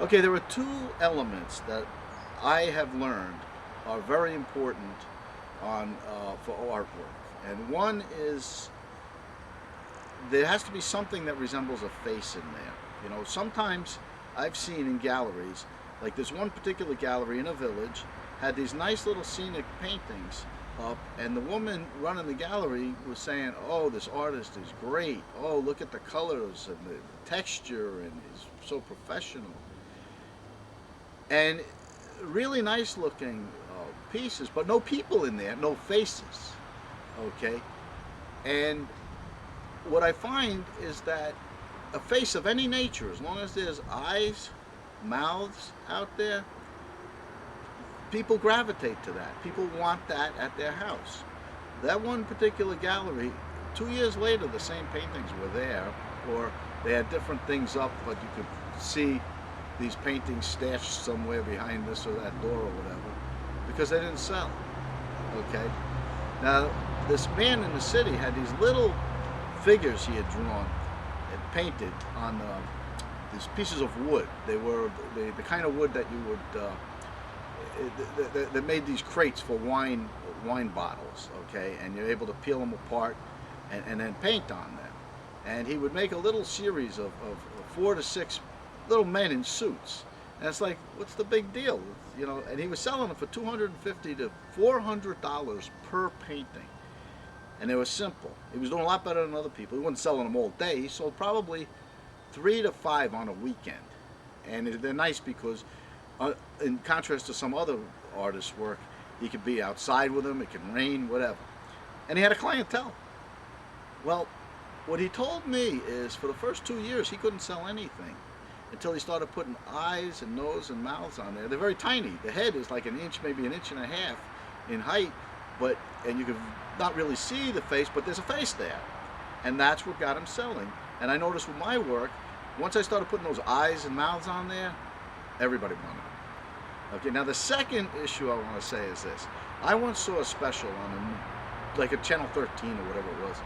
Okay, there are two elements that I have learned are very important on for artwork, and one is there has to be something that resembles a face in there. You know, sometimes I've seen in galleries, like there's one particular gallery in a village, had these nice little scenic paintings up, and the woman running the gallery was saying, "Oh, this artist is great. Oh, look at the colors and the texture, and he's so professional." And really nice looking pieces, but no people in there, no faces. Okay, and what I find is that a face of any nature, as long as there's eyes, mouths out there, people gravitate to that. People want that at their house. That one particular gallery, 2 years later, the same paintings were there, or they had different things up, but you could see these paintings stashed somewhere behind this or that door or whatever, because they didn't sell. Okay? Now, this man in the city had these little figures he had drawn and painted on these pieces of wood. They were the kind of wood that you would that made these crates for wine bottles. Okay, and you're able to peel them apart and then paint on them. And he would make a little series of 4 to 6 little men in suits. And it's like, what's the big deal? You know, and he was selling them for $250 to $400 per painting. And they were simple. He was doing a lot better than other people. He wasn't selling them all day. He sold probably 3 to 5 on a weekend. And they're nice because, in contrast to some other artists' work, he could be outside with them, it can rain, whatever. And he had a clientele. Well, what he told me is for the first 2 years, he couldn't sell anything until he started putting eyes and nose and mouths on there. They're very tiny. The head is like an inch, maybe an inch and a half in height, and you can not really see the face, but there's a face there. And that's what got him selling. And I noticed with my work, once I started putting those eyes and mouths on there, everybody wanted them. Okay, now the second issue I want to say is this. I once saw a special on like a Channel 13 or whatever it was,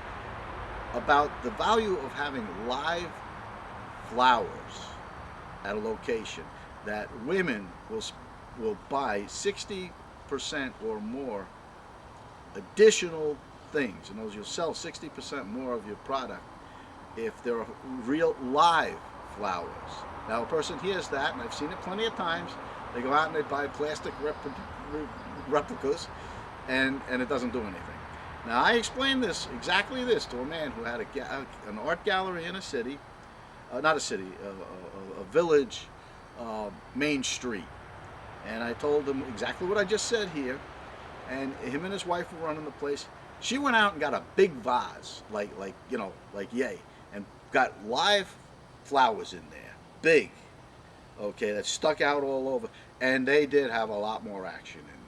about the value of having live flowers at a location, that women will buy 60% or more additional things. In other words, you'll sell 60% more of your product if there are real live flowers. Now, a person hears that, and I've seen it plenty of times. They go out and they buy plastic replicas, and it doesn't do anything. Now, I explained exactly this to a man who had an art gallery in a city, not a city, a village, main street. And I told him exactly what I just said here, and him and his wife were running the place. She went out and got a big vase, like yay, and got live flowers in there, big, okay, that stuck out all over, and they did have a lot more action in